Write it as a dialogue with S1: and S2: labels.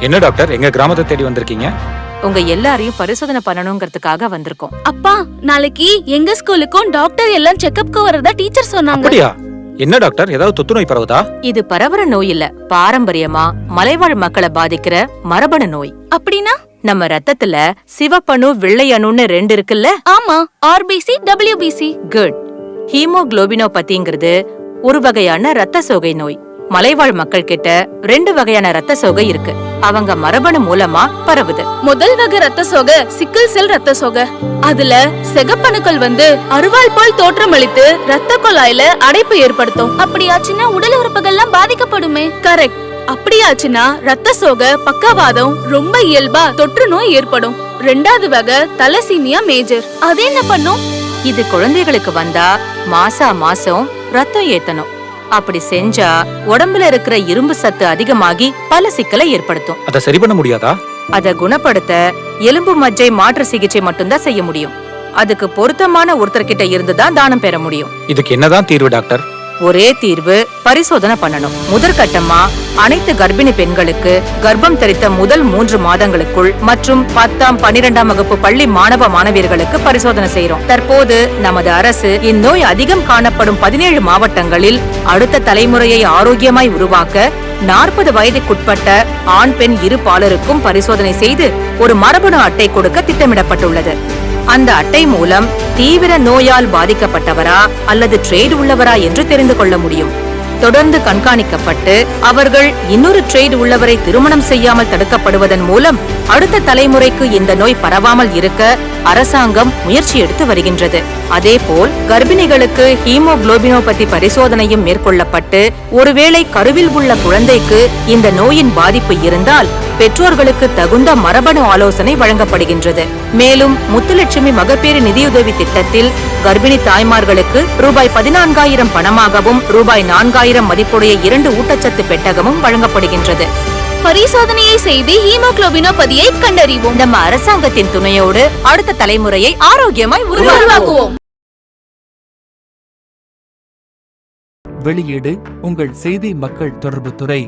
S1: என்ன டாக்டர் எங்க கிராமத்தை தேடி வந்திருக்கீங்க?
S2: உங்க எல்லாரையும் பரிசோதனை பண்ணணுங்கிறதுக்காக வந்திருக்கோம்.
S3: அப்பா, நாளைக்கு எங்க ஸ்கூலுக்கும் டாக்டர் எல்லாம் செக்கப்க்கு வரதா டீச்சர் சொன்னாங்க.
S1: அப்படியா? என்ன டாக்டர், ஏதாவது தொத்து நோய் பரவுதா?
S2: இது பரவற நோய் இல்ல, பாரம்பரியமா மலைவாழ் மக்களை பாதிக்கிற மரபணு நோய்.
S3: அப்படின்னா?
S2: நம்ம ரத்தத்துல சிவப்பணு வெள்ளை அணுன்னு 2 இருக்குல்ல?
S3: ஆமா, ஆர்பிசி டபிள்யூபிசி.
S2: குட். ஹீமோகுளோபினோபதிங்கிறது ஒரு வகையான ரத்த சோகை நோய். மலைவாழ் மக்கள் கிட்ட 2 வகையான ரத்த சோகை இருக்கு. அவங்க மரபணு மூலமா பரவுது.
S3: முதல் வகை ரத்த சோகை சிக்கிள் செல் ரத்த சோகை. அதுல சிகப்பணுக்கள் அருவாள் போல் தோற்றமளித்து ரத்த குழாயில அடைப்பு ஏற்படுத்தும். அப்படியாச்சுன்னா உடல் உறுப்புகள்லாம் பாதிக்கப்படுமே. கரெக்ட். அப்படியாச்சுன்னா ரத்த சோகை, பக்கவாதம், ரொம்ப இயல்பா தொற்று நோய் ஏற்படும். 2வது வகை தலசீமியா மேஜர். அது என்ன பண்ணும்?
S2: இது குழந்தைகளுக்கு வந்தா மாசம் ரத்தம் ஏத்தணும். அப்படி செஞ்சா உடம்புல இருக்கிற இரும்பு சத்து அதிகமாகி பல சிக்கலை ஏற்படுத்தும்.
S1: அதை சரி பண்ண முடியாதா?
S2: அதை குணப்படுத்த எலும்பு மஜ்ஜை மாற்று சிகிச்சை மட்டும்தான் செய்ய முடியும். அதுக்கு பொருத்தமான ஒருத்தர்கிட்ட இருந்துதான் தானம் பெற முடியும்.
S1: இதுக்கு என்னதான் தீர்வு டாக்டர்?
S2: ஒரே தீர்வு, பரிசோதனை பண்ணணும். முதற்கட்டமா அனைத்து கர்ப்பிணி பெண்களுக்கு கர்ப்பம் தரித்த முதல் 3 மாதங்களுக்குள் மற்றும் 10ஆம் 12ஆம் வகுப்பு பள்ளி மாணவ மாணவியர்களுக்கு பரிசோதனை செய்யறோம். தற்போது நமது அரசு இந்நோய் அதிகம் காணப்படும் 17 மாவட்டங்களில் அடுத்த தலைமுறையை ஆரோக்கியமாய் உருவாக்க 40 வயதுக்குட்பட்ட ஆண் பெண் இரு பாலருக்கும் பரிசோதனை செய்து ஒரு மரபணு அட்டை கொடுக்க திட்டமிடப்பட்டுள்ளது. அந்த அட்டை மூலம் தீவிர நோயால் பாதிக்கப்பட்டவரா அல்லது ட்ரேட் உள்ளவரா என்று தெரிந்து கொள்ள முடியும். தொடர்ந்து கண்காணிக்கப்பட்டு அவர்கள் இன்னொரு ட்ரேட் உள்ளவரை திருமணம் செய்யாமல் தடுக்கப்படுவதன் மூலம் அடுத்த தலைமுறைக்கு இந்த நோய் பரவாமல் இருக்க அரசாங்கம் முயற்சி எடுத்து வருகின்றது. அதேபோல் கர்ப்பிணிகளுக்கு ஹீமோகுளோபினோபதி பரிசோதனையும் மேற்கொள்ளப்பட்டு ஒருவேளை கருவில் உள்ள குழந்தைக்கு இந்த நோயின் பாதிப்பு இருந்தால் பெற்றோர்களுக்கு தகுந்த மரபணு ஆலோசனை வழங்கப்படுகின்றது. மேலும் முத்துலட்சுமி மகப்பேறு நிதியுதவி திட்டத்தில் கர்ப்பிணி தாய்மார்களுக்கு ரூபாய் 14,000 பணமாகவும் ரூபாய் 4,000 மதிப்புடைய 2 ஊட்டச்சத்து பெட்டகமும் வழங்கப்படுகின்றது.
S3: பரிசோதனையை செய்து ஹீமோகுளோபினோபதியை கண்டறிவோம்.
S2: நம்ம அரசாங்கத்தின் துணையோடு அடுத்த தலைமுறையை ஆரோக்கியமாய் உருவாக்குவோம்.
S4: வெளியீடு உங்கள் செய்தி மக்கள் தொடர்பு துறை.